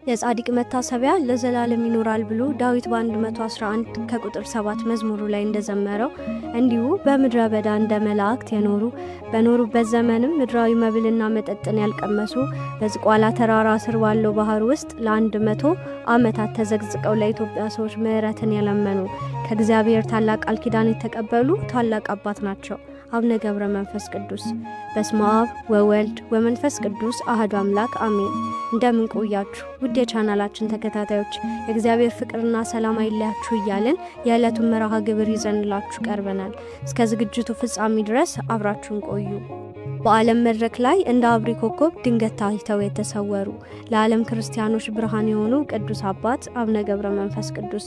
የጻድቅ መታሰቢያ ለዘላለም ይኖራል ብሎ ዳዊት በ111 ከቁጥር 7 መዝሙሩ ላይ እንደዘመረው እንዲሁ በምድረ በዳ እንደ መላእክት የኖሩ በኖሩበት ዘመንም ምድራዊ መብልና መጠጥን ያልቀመሱ በዝቋላ ተራራ ስር ባለው ባህር ውስጥ ለ100 ዓመታት ተዘግዝቀው ለኢትዮጵያ ሰዎች ምሕረትን የለመኑ ከእግዚአብሔር ታላቅ ቃል ኪዳን የተቀበሉ ታላቅ አባት ናቸው። አቡነ ገብረ መንፈስ ቅዱስ። በስመ አብ ወወልድ ወመንፈስ ቅዱስ አሐዱ አምላክ አሜን። እንደምን ቆያችሁ ውድ የቻናላችን ተከታታዮች? የእግዚአብሔር ፍቅርና ሰላም አይለያችሁ እያልን የዕለቱን መርሃ ግብር ይዘንላችሁ ቀርበናል። እስከ ዝግጅቱ ፍጻሜ ድረስ አብራችሁን ቆዩ። በዓለም መድረክ ላይ እንደ አብሪ ኮከብ ድንገት ታይተው የተሰወሩ ለዓለም ክርስቲያኖች ብርሃን የሆኑ ቅዱስ አባት አቡነ ገብረ መንፈስ ቅዱስ።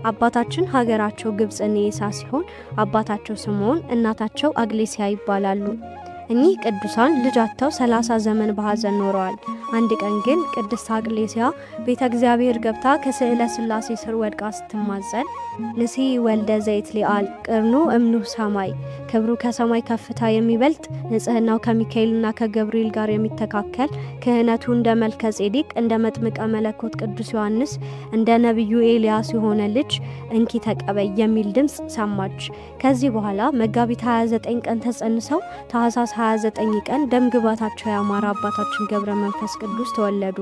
አባታችን ሀገራቸው ግብጽ ኒሳ ሲሆን አባታቸው ስምዖን እናታቸው አግሌሲያ ይባላሉ። እኚህ ቅዱሳን ልጅ አጥተው 30 ዘመን በሐዘን ኖረዋል። አንድ ቀን ግን ቅድስት አግሌሲያ ቤተ እግዚአብሔር ገብታ ከስዕለ ሥላሴ ስር ወድቃ ስትማጸን ንሲ ወልደ ዘይት ሊአል ቅርኑ እምኑ ሰማይ፣ ክብሩ ከሰማይ ከፍታ የሚበልጥ ንጽህናው ከሚካኤልና ከገብርኤል ጋር የሚተካከል ክህነቱ እንደ መልከ ጼዴቅ እንደ መጥምቀ መለኮት ቅዱስ ዮሐንስ እንደ ነቢዩ ኤልያስ የሆነ ልጅ እንኪ ተቀበይ የሚል ድምፅ ሰማች። ከዚህ በኋላ መጋቢት 29 ቀን ተጸንሰው ታኅሳስ 29 ቀን ደምግባታቸው ያማረ አባታችን ገብረ መንፈስ ቅዱስ ተወለዱ።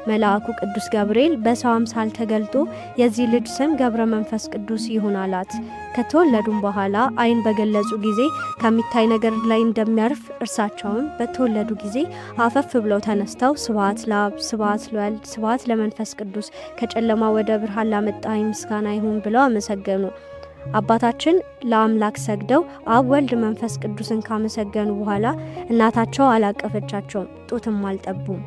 መልአኩ ቅዱስ ገብርኤል በሰው አምሳል ተገልጦ የዚህ ልጅ ስም ገብረ መንፈስ ቅዱስ ይሁን አላት። ከተወለዱም በኋላ ዓይን በገለጹ ጊዜ ከሚታይ ነገር ላይ እንደሚያርፍ እርሳቸውም በተወለዱ ጊዜ አፈፍ ብለው ተነስተው ስብሐት ለአብ ስብሐት ለወልድ ስብሐት ለመንፈስ ቅዱስ ከጨለማ ወደ ብርሃን ላመጣኝ ምስጋና ይሁን ብለው አመሰገኑ። አባታችን ለአምላክ ሰግደው አብ ወልድ መንፈስ ቅዱስን ካመሰገኑ በኋላ እናታቸው አላቀፈቻቸውም፣ ጡትም አልጠቡም።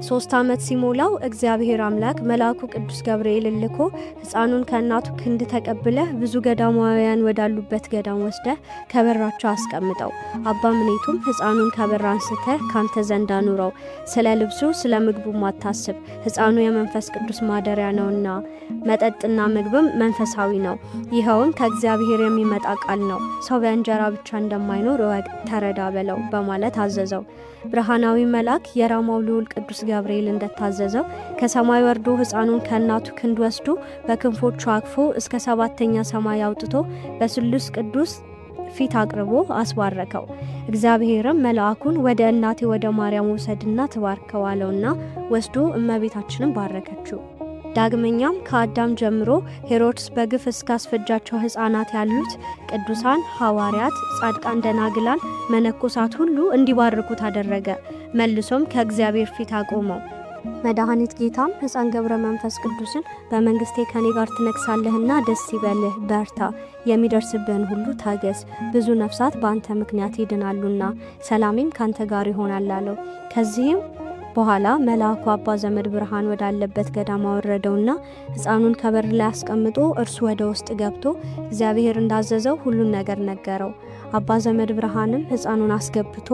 3 ዓመት ሲሞላው እግዚአብሔር አምላክ መልአኩ ቅዱስ ገብርኤል ልኮ ሕፃኑን ከእናቱ ክንድ ተቀብለህ ብዙ ገዳማውያን ወዳሉበት ገዳም ወስደህ ከበራቸው አስቀምጠው፣ አባ ምኔቱም ሕፃኑን ከበር አንስተህ ካንተ ዘንድ አኑረው፣ ስለ ልብሱ ስለ ምግቡም አታስብ፣ ሕፃኑ የመንፈስ ቅዱስ ማደሪያ ነውና፣ መጠጥና ምግብም መንፈሳዊ ነው፣ ይኸውም ከእግዚአብሔር የሚመጣ ቃል ነው፣ ሰው በእንጀራ ብቻ እንደማይኖር እወቅ ተረዳ በለው በማለት አዘዘው። ብርሃናዊ መልአክ የራማው ልዑል ቅዱስ ገብርኤል እንደታዘዘው ከሰማይ ወርዶ ሕፃኑን ከእናቱ ክንድ ወስዶ በክንፎቹ አቅፎ እስከ 7ኛ ሰማይ አውጥቶ በስሉስ ቅዱስ ፊት አቅርቦ አስባረከው። እግዚአብሔርም መልአኩን ወደ እናቴ ወደ ማርያም ወሰድና ትባርከው አለውና ወስዶ እመቤታችንን ባረከችው። ዳግመኛም ከአዳም ጀምሮ ሄሮድስ በግፍ እስካስፈጃቸው ሕፃናት ያሉት ቅዱሳን ሐዋርያት፣ ጻድቃን፣ ደናግላን፣ መነኮሳት ሁሉ እንዲባርኩት አደረገ። መልሶም ከእግዚአብሔር ፊት አቆመው። መድኃኒት ጌታም ሕፃን ገብረ መንፈስ ቅዱስን በመንግስቴ ከኔ ጋር ትነግሳለህና ደስ ይበልህ፣ በርታ፣ የሚደርስብህን ሁሉ ታገስ፣ ብዙ ነፍሳት በአንተ ምክንያት ይድናሉና ሰላሜም ካንተ ጋር ይሆናል አለው። ከዚህም በኋላ መልአኩ አባ ዘመድ ብርሃን ወዳለበት ገዳም አወረደውና ሕፃኑን ከበር ላይ አስቀምጦ እርሱ ወደ ውስጥ ገብቶ እግዚአብሔር እንዳዘዘው ሁሉን ነገር ነገረው። አባ ዘመድ ብርሃንም ሕፃኑን አስገብቶ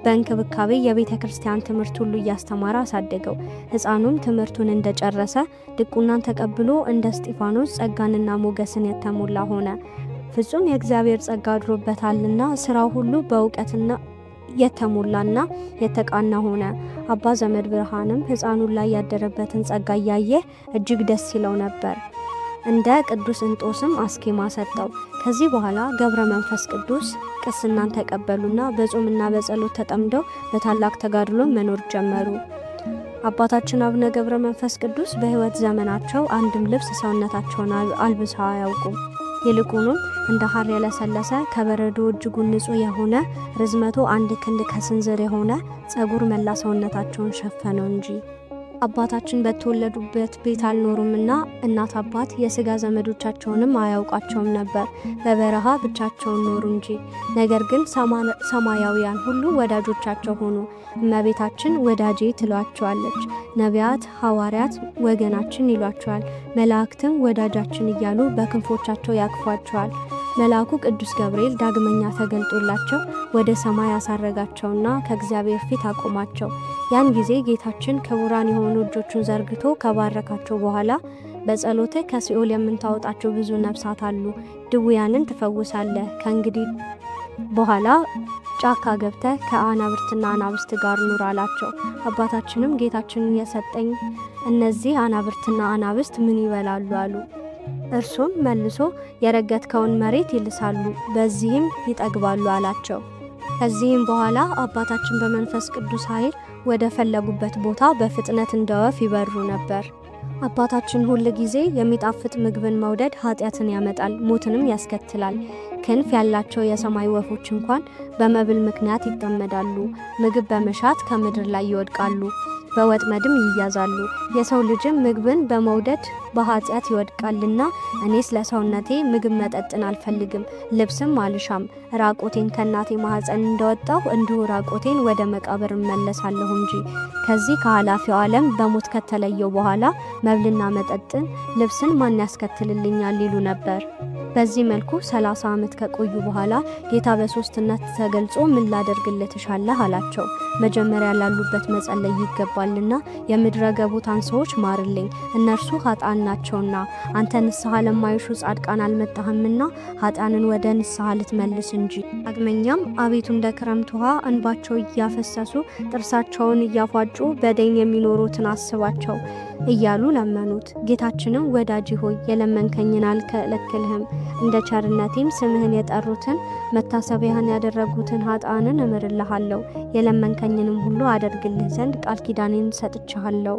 በእንክብካቤ የቤተ ክርስቲያን ትምህርት ሁሉ እያስተማረ አሳደገው። ሕፃኑም ትምህርቱን እንደጨረሰ ድቁናን ተቀብሎ እንደ እስጢፋኖስ ጸጋንና ሞገስን የተሞላ ሆነ። ፍጹም የእግዚአብሔር ጸጋ አድሮበታልና ስራው ሁሉ በእውቀትና የተሞላና የተቃና ሆነ። አባ ዘመድ ብርሃንም ሕፃኑ ላይ ያደረበትን ጸጋ እያየ እጅግ ደስ ይለው ነበር። እንደ ቅዱስ እንጦስም አስኬማ ሰጠው። ከዚህ በኋላ ገብረ መንፈስ ቅዱስ ቅስናን ተቀበሉና በጾምና በጸሎት ተጠምደው በታላቅ ተጋድሎ መኖር ጀመሩ። አባታችን አቡነ ገብረ መንፈስ ቅዱስ በሕይወት ዘመናቸው አንድም ልብስ ሰውነታቸውን አልብሰው አያውቁም። ይልቁንም እንደ ሐር የለሰለሰ ከበረዶ እጅጉን ንጹሕ የሆነ ርዝመቱ 1 ክንድ ከስንዝር የሆነ ጸጉር መላ ሰውነታቸውን ሸፈነው እንጂ። አባታችን በተወለዱበት ቤት አልኖሩምና እናት አባት የስጋ ዘመዶቻቸውንም አያውቃቸውም ነበር። በበረሃ ብቻቸውን ኖሩ እንጂ። ነገር ግን ሰማያውያን ሁሉ ወዳጆቻቸው ሆኑ። እመቤታችን ወዳጄ ትሏቸዋለች። ነቢያት፣ ሐዋርያት ወገናችን ይሏቸዋል። መላእክትም ወዳጃችን እያሉ በክንፎቻቸው ያቅፏቸዋል። መልአኩ ቅዱስ ገብርኤል ዳግመኛ ተገልጦላቸው ወደ ሰማይ ያሳረጋቸውና ከእግዚአብሔር ፊት አቆማቸው። ያን ጊዜ ጌታችን ክቡራን የሆኑ እጆቹን ዘርግቶ ከባረካቸው በኋላ በጸሎትህ ከሲኦል የምታወጣቸው ብዙ ነፍሳት አሉ፣ ድውያንን ትፈውሳለህ። ከእንግዲህ በኋላ ጫካ ገብተህ ከአናብርትና አናብስት ጋር ኑር አላቸው። አባታችንም ጌታችንን የሰጠኝ እነዚህ አናብርትና አናብስት ምን ይበላሉ አሉ። እርሱም መልሶ የረገጥከውን መሬት ይልሳሉ፣ በዚህም ይጠግባሉ አላቸው። ከዚህም በኋላ አባታችን በመንፈስ ቅዱስ ኃይል ወደ ፈለጉበት ቦታ በፍጥነት እንደ ወፍ ይበሩ ነበር። አባታችን ሁል ጊዜ የሚጣፍጥ ምግብን መውደድ ኃጢአትን ያመጣል፣ ሞትንም ያስከትላል። ክንፍ ያላቸው የሰማይ ወፎች እንኳን በመብል ምክንያት ይጠመዳሉ፣ ምግብ በመሻት ከምድር ላይ ይወድቃሉ፣ በወጥመድም ይያዛሉ። የሰው ልጅም ምግብን በመውደድ በኃጢአት ይወድቃልና እኔስ ለሰውነቴ ምግብ መጠጥን አልፈልግም፣ ልብስም አልሻም። ራቆቴን ከእናቴ ማኅፀን እንደወጣሁ እንዲሁ ራቆቴን ወደ መቃብር እመለሳለሁ እንጂ ከዚህ ከኃላፊው ዓለም በሞት ከተለየው በኋላ መብልና መጠጥን ልብስን ማን ያስከትልልኛል ይሉ ነበር። በዚህ መልኩ 30 ዓመት ከቆዩ በኋላ ጌታ በሶስትነት ተገልጾ ምን ላደርግልህ ትሻለህ አላቸው። መጀመሪያ ላሉበት መጸለይ ይገባልና የምድረ ገቡታን ሰዎች ማርልኝ፣ እነርሱ ኃጥአን ናቸውና። አንተ ንስሐ ለማይሹ ጻድቃን አልመጣህምና ኃጥአንን ወደ ንስሐ ልትመልስ እንጂ። ዳግመኛም አቤቱ እንደ ክረምት ውሃ እንባቸው እያፈሰሱ ጥርሳቸውን እያፏጩ በደይን የሚኖሩትን አስባቸው እያሉ ለመኑት። ጌታችንም ወዳጅ ሆይ የለመንከኝን አልከለክልህም፣ እንደ ቸርነቴም ስምህን የጠሩትን መታሰቢያህን ያደረጉትን ኃጥአንን እምርልሃለሁ፣ የለመንከኝንም ሁሉ አደርግልህ ዘንድ ቃል ኪዳኔን ሰጥቻለሁ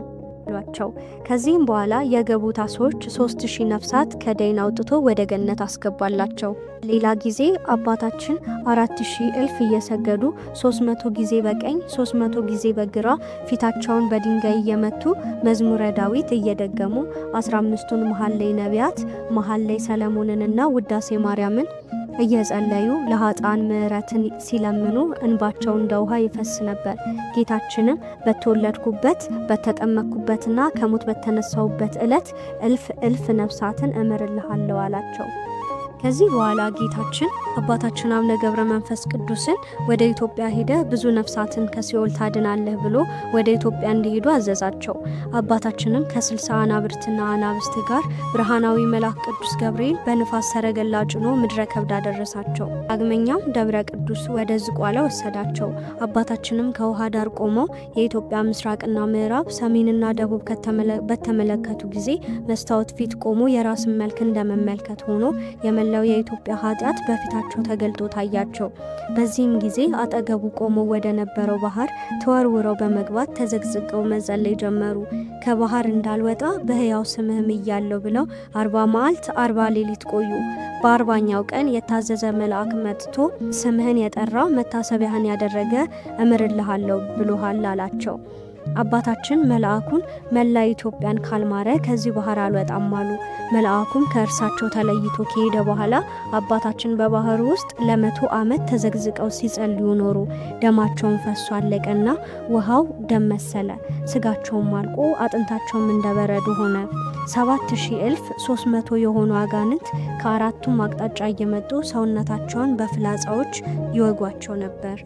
አሏቸው። ከዚህም በኋላ የገቡታ ሰዎች 3000 ነፍሳት ከደይን አውጥቶ ወደ ገነት አስገባላቸው። ሌላ ጊዜ አባታችን 4000 እልፍ እየሰገዱ 300 ጊዜ በቀኝ 300 ጊዜ በግራ ፊታቸውን በድንጋይ እየመቱ መዝሙረ ዳዊት እየደገሙ 15ቱን መኃልየ ነቢያት መኃልየ ሰለሞንንና ውዳሴ ማርያምን እየጸለዩ ለኃጥአን ምሕረትን ሲለምኑ እንባቸው እንደ ውሃ ይፈስ ነበር። ጌታችንም በተወለድኩበት በተጠመቅኩበትና ከሞት በተነሳሁበት ዕለት እልፍ ነፍሳትን እምርልሃለሁ አላቸው። ከዚህ በኋላ ጌታችን አባታችን አቡነ ገብረ መንፈስ ቅዱስን ወደ ኢትዮጵያ ሄደ ብዙ ነፍሳትን ከሲኦል ታድናለህ ብሎ ወደ ኢትዮጵያ እንዲሄዱ አዘዛቸው። አባታችንም ከ60 አናብርትና አናብስት ጋር ብርሃናዊ መልአክ ቅዱስ ገብርኤል በንፋስ ሰረገላ ጭኖ ምድረ ከብድ አደረሳቸው። ዳግመኛም ደብረ ቅዱስ ወደ ዝቋላ ወሰዳቸው። አባታችንም ከውሃ ዳር ቆመው የኢትዮጵያ ምስራቅና ምዕራብ ሰሜንና ደቡብ በተመለከቱ ጊዜ መስታወት ፊት ቆሞ የራስን መልክ እንደመመልከት ሆኖ የመላው የኢትዮጵያ ኃጢአት በፊታቸው ተገልጦ ታያቸው። በዚህም ጊዜ አጠገቡ ቆመው ወደ ነበረው ባህር ተወርውረው በመግባት ተዘግዝቀው መጸለይ ጀመሩ። ከባህር እንዳልወጣ በሕያው ስምህም እያለሁ ብለው 40 መዓልት 40 ሌሊት ቆዩ። በ40ኛው ቀን የታዘዘ መልአክ መጥቶ ስምህን የጠራ መታሰቢያህን ያደረገ እምርልሃለሁ ብሎሃል አላቸው። አባታችን መልአኩን መላ ኢትዮጵያን ካልማረ ከዚህ ባህር አልወጣም አሉ። መልአኩም ከእርሳቸው ተለይቶ ከሄደ በኋላ አባታችን በባህሩ ውስጥ ለ100 ዓመት ተዘግዝቀው ሲጸልዩ ኖሩ። ደማቸውን ፈሶ አለቀና ውሃው ደም መሰለ። ስጋቸውም አልቆ አጥንታቸውም እንደበረዶ ሆነ። 7300 የሆኑ አጋንንት ከአራቱም አቅጣጫ እየመጡ ሰውነታቸውን በፍላጻዎች ይወጓቸው ነበር።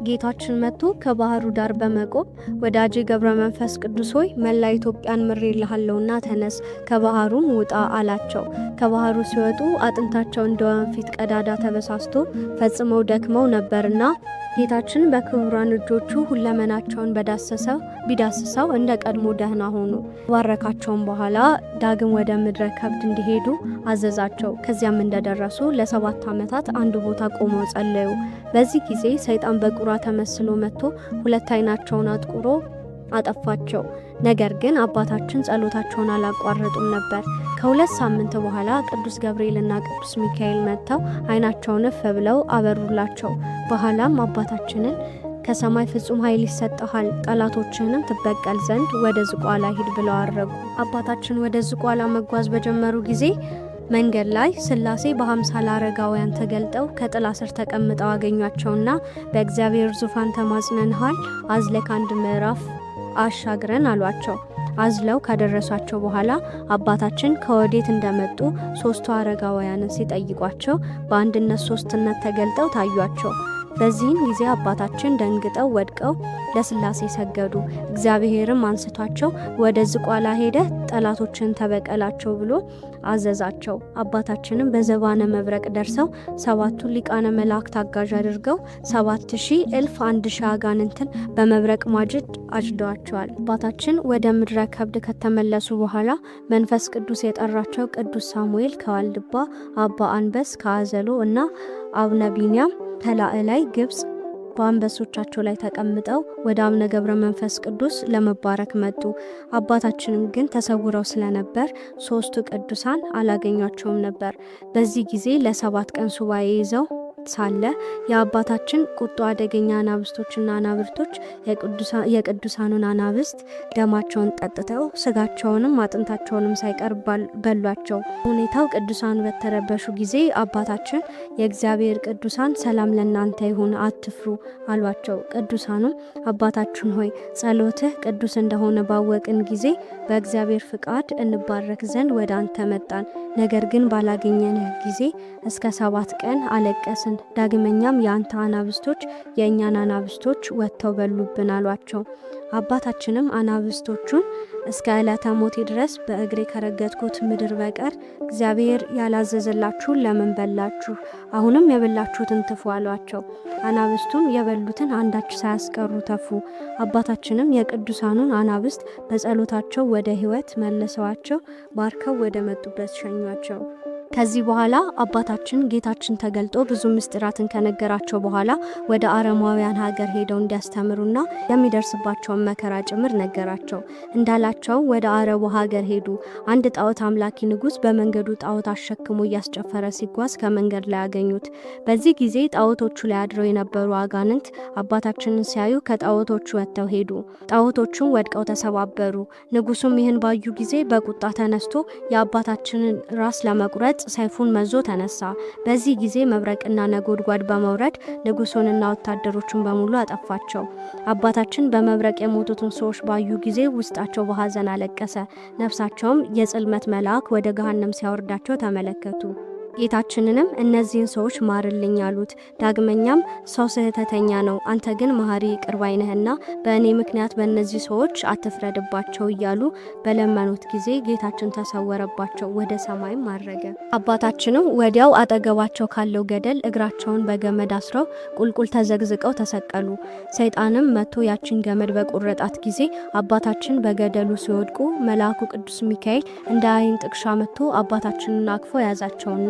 ጌታችን መጥቶ ከባህሩ ዳር በመቆም ወዳጄ ገብረ መንፈስ ቅዱስ ሆይ መላ ኢትዮጵያን ምሬልሃለሁና ተነስ፣ ከባህሩም ውጣ አላቸው። ከባህሩ ሲወጡ አጥንታቸው እንደ ወንፊት ቀዳዳ ተበሳስቶ ፈጽመው ደክመው ነበርና ጌታችን በክቡራን እጆቹ ሁለመናቸውን ቢዳስሰው እንደ ቀድሞ ደህና ሆኑ። ባረካቸውም በኋላ ዳግም ወደ ምድረ ከብድ እንዲሄዱ አዘዛቸው። ከዚያም እንደደረሱ ለ7 ዓመታት አንድ ቦታ ቆመው ጸለዩ። በዚህ ጊዜ ሰይጣን በቁራ ተመስሎ መጥቶ 2 ዓይናቸውን አጥቁሮ አጠፋቸው። ነገር ግን አባታችን ጸሎታቸውን አላቋረጡም ነበር። ከ2 ሳምንት በኋላ ቅዱስ ገብርኤልና ቅዱስ ሚካኤል መጥተው ዓይናቸውን እፍ ብለው አበሩላቸው። በኋላም አባታችንን ከሰማይ ፍጹም ኃይል ይሰጥሃል፣ ጠላቶችህንም ትበቀል ዘንድ ወደ ዝቋላ ሂድ ብለው አረጉ። አባታችን ወደ ዝቋላ መጓዝ በጀመሩ ጊዜ መንገድ ላይ ሥላሴ በ50 አረጋውያን ተገልጠው ከጥላ ስር ተቀምጠው አገኟቸውና በእግዚአብሔር ዙፋን ተማጽነንሃል፣ አዝለክ አንድ ምዕራፍ አሻግረን አሏቸው። አዝለው ካደረሷቸው በኋላ አባታችን ከወዴት እንደመጡ 3ቱ አረጋውያንን ሲጠይቋቸው በአንድነት ሶስትነት ተገልጠው ታዩአቸው። በዚህን ጊዜ አባታችን ደንግጠው ወድቀው ለስላሴ ሰገዱ። እግዚአብሔርም አንስቷቸው ወደ ዝቋላ ሄደ ጠላቶችን ተበቀላቸው ብሎ አዘዛቸው። አባታችንም በዘባነ መብረቅ ደርሰው 7ቱ ሊቃነ መላእክት አጋዥ አድርገው 7000 እልፍ 1000 አጋንንትን በመብረቅ ማጅድ አጭደዋቸዋል። አባታችን ወደ ምድረ ከብድ ከተመለሱ በኋላ መንፈስ ቅዱስ የጠራቸው ቅዱስ ሳሙኤል ከዋልድባ፣ አባ አንበስ ከአዘሎ እና አቡነ ቢንያም ከላዕላይ ግብጽ በአንበሶቻቸው ላይ ተቀምጠው ወደ አቡነ ገብረ መንፈስ ቅዱስ ለመባረክ መጡ። አባታችንም ግን ተሰውረው ስለነበር 3ቱ ቅዱሳን አላገኟቸውም ነበር። በዚህ ጊዜ ለ7 ቀን ሱባኤ ይዘው ሳለ የአባታችን ቁጡ አደገኛ አናብስቶችና አናብርቶች የቅዱሳኑን አናብስት ደማቸውን ጠጥተው ስጋቸውንም አጥንታቸውንም ሳይቀር በሏቸው። ሁኔታው ቅዱሳኑ በተረበሹ ጊዜ አባታችን የእግዚአብሔር ቅዱሳን ሰላም ለእናንተ ይሁን፣ አትፍሩ አሏቸው። ቅዱሳኑም አባታችን ሆይ ጸሎትህ ቅዱስ እንደሆነ ባወቅን ጊዜ በእግዚአብሔር ፍቃድ እንባረክ ዘንድ ወደ አንተ መጣን። ነገር ግን ባላገኘንህ ጊዜ እስከ 7 ቀን አለቀስን። ዳግመኛም የአንተ አናብስቶች የእኛን አናብስቶች ወጥተው በሉብን አሏቸው። አባታችንም አናብስቶቹን እስከ ዕለተ ሞቴ ድረስ በእግሬ ከረገጥኩት ምድር በቀር እግዚአብሔር ያላዘዘላችሁን ለምን በላችሁ? አሁንም የበላችሁትን ትፉ አሏቸው። አናብስቱም የበሉትን አንዳች ሳያስቀሩ ተፉ። አባታችንም የቅዱሳኑን አናብስት በጸሎታቸው ወደ ሕይወት መልሰዋቸው ባርከው ወደ መጡበት ሸኟቸው። ከዚህ በኋላ አባታችን ጌታችን ተገልጦ ብዙ ምስጢራትን ከነገራቸው በኋላ ወደ አረማውያን ሀገር ሄደው እንዲያስተምሩና የሚደርስባቸውን መከራ ጭምር ነገራቸው። እንዳላቸው ወደ አረቡ ሀገር ሄዱ። አንድ ጣዖት አምላኪ ንጉሥ በመንገዱ ጣዖት አሸክሞ እያስጨፈረ ሲጓዝ ከመንገድ ላይ አገኙት። በዚህ ጊዜ ጣዖቶቹ ላይ አድረው የነበሩ አጋንንት አባታችንን ሲያዩ ከጣዖቶቹ ወጥተው ሄዱ። ጣዖቶቹም ወድቀው ተሰባበሩ። ንጉሱም ይህን ባዩ ጊዜ በቁጣ ተነስቶ የአባታችንን ራስ ለመቁረጥ ሰይፉን መዞ ተነሳ። በዚህ ጊዜ መብረቅና ነጎድጓድ በመውረድ ንጉሱንና ወታደሮቹን በሙሉ አጠፋቸው። አባታችን በመብረቅ የሞቱትን ሰዎች ባዩ ጊዜ ውስጣቸው በሐዘን አለቀሰ። ነፍሳቸውም የጽልመት መልአክ ወደ ገሃነም ሲያወርዳቸው ተመለከቱ። ጌታችንንም እነዚህን ሰዎች ማርልኝ አሉት። ዳግመኛም ሰው ስህተተኛ ነው፣ አንተ ግን መሐሪ ይቅር ባይ ነህና በእኔ ምክንያት በእነዚህ ሰዎች አትፍረድባቸው እያሉ በለመኑት ጊዜ ጌታችን ተሰወረባቸው፣ ወደ ሰማይም አረገ። አባታችንም ወዲያው አጠገባቸው ካለው ገደል እግራቸውን በገመድ አስረው ቁልቁል ተዘግዝቀው ተሰቀሉ። ሰይጣንም መጥቶ ያችን ገመድ በቆረጣት ጊዜ አባታችን በገደሉ ሲወድቁ መልአኩ ቅዱስ ሚካኤል እንደ ዓይን ጥቅሻ መጥቶ አባታችንን አቅፎ ያዛቸውና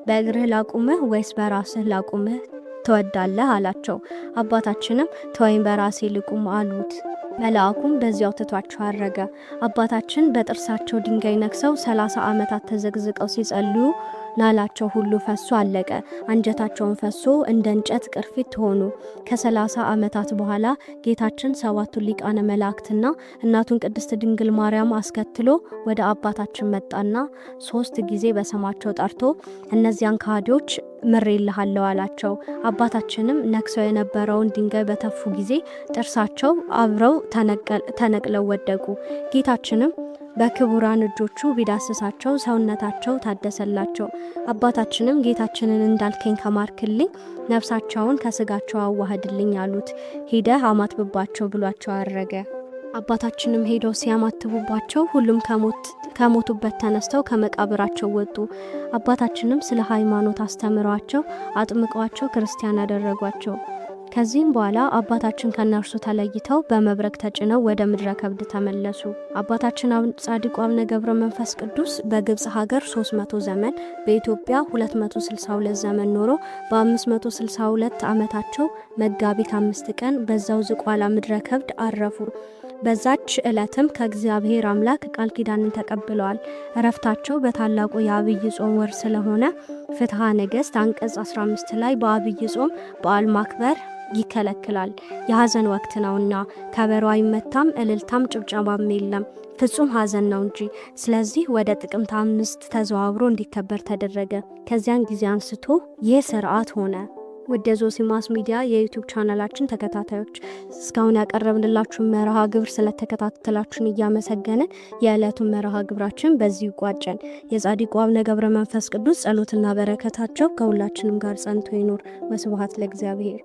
በእግርህ ላቁምህ ወይስ በራስህ ላቁምህ ትወዳለህ አላቸው። አባታችንም ተወኝ በራሴ ልቁም አሉት። መልአኩም በዚያው ትቷቸው አረገ። አባታችን በጥርሳቸው ድንጋይ ነክሰው 30 ዓመታት ተዘግዝቀው ሲጸልዩ ናላቸው ሁሉ ፈሶ አለቀ። አንጀታቸውን ፈሶ እንደ እንጨት ቅርፊት ሆኑ። ከ30 ዓመታት በኋላ ጌታችን 7ቱን ሊቃነ መላእክትና እናቱን ቅድስት ድንግል ማርያም አስከትሎ ወደ አባታችን መጣና 3 ጊዜ በስማቸው ጠርቶ እነዚያን ከሃዲዎች ምሬልሃለሁ አላቸው። አባታችንም ነክሰው የነበረውን ድንጋይ በተፉ ጊዜ ጥርሳቸው አብረው ተነቅለው ወደቁ። ጌታችንም በክቡራን እጆቹ ቢዳስሳቸው ሰውነታቸው ታደሰላቸው። አባታችንም ጌታችንን እንዳልከኝ ከማርክልኝ ነፍሳቸውን ከስጋቸው አዋህድልኝ አሉት። ሂደህ አማትብባቸው ብሏቸው አረገ። አባታችንም ሄደው ሲያማትቡባቸው ሁሉም ከሞቱበት ተነስተው ከመቃብራቸው ወጡ። አባታችንም ስለ ሃይማኖት አስተምሯቸው አጥምቀዋቸው ክርስቲያን ያደረጓቸው። ከዚህም በኋላ አባታችን ከነርሱ ተለይተው በመብረቅ ተጭነው ወደ ምድረ ከብድ ተመለሱ። አባታችን ጻድቁ አቡነ ገብረ መንፈስ ቅዱስ በግብጽ ሀገር 300 ዘመን በኢትዮጵያ 262 ዘመን ኖሮ በ562 ዓመታቸው መጋቢት 5 ቀን በዛው ዝቋላ ምድረ ከብድ አረፉ። በዛች ዕለትም ከእግዚአብሔር አምላክ ቃል ኪዳንን ተቀብለዋል። እረፍታቸው በታላቁ የአብይ ጾም ወር ስለሆነ ፍትሐ ነገሥት አንቀጽ 15 ላይ በአብይ ጾም በዓል ማክበር ይከለክላል፣ የሐዘን ወቅት ነውና። ከበሮ አይመታም፣ እልልታም ጭብጨባም የለም፣ ፍጹም ሐዘን ነው እንጂ። ስለዚህ ወደ ጥቅምት 5 ተዘዋውሮ እንዲከበር ተደረገ። ከዚያን ጊዜ አንስቶ ይህ ስርዓት ሆነ። ውድ የዞሲማስ ሚዲያ የዩቲዩብ ቻናላችን ተከታታዮች እስካሁን ያቀረብንላችሁ መርሃ ግብር ስለተከታተላችሁን እያመሰገንን የዕለቱን መርሃ ግብራችን በዚህ ቋጨን። የጻድቁ አቡነ ገብረ መንፈስ ቅዱስ ጸሎትና በረከታቸው ከሁላችንም ጋር ጸንቶ ይኑር። ወስብሐት ለእግዚአብሔር።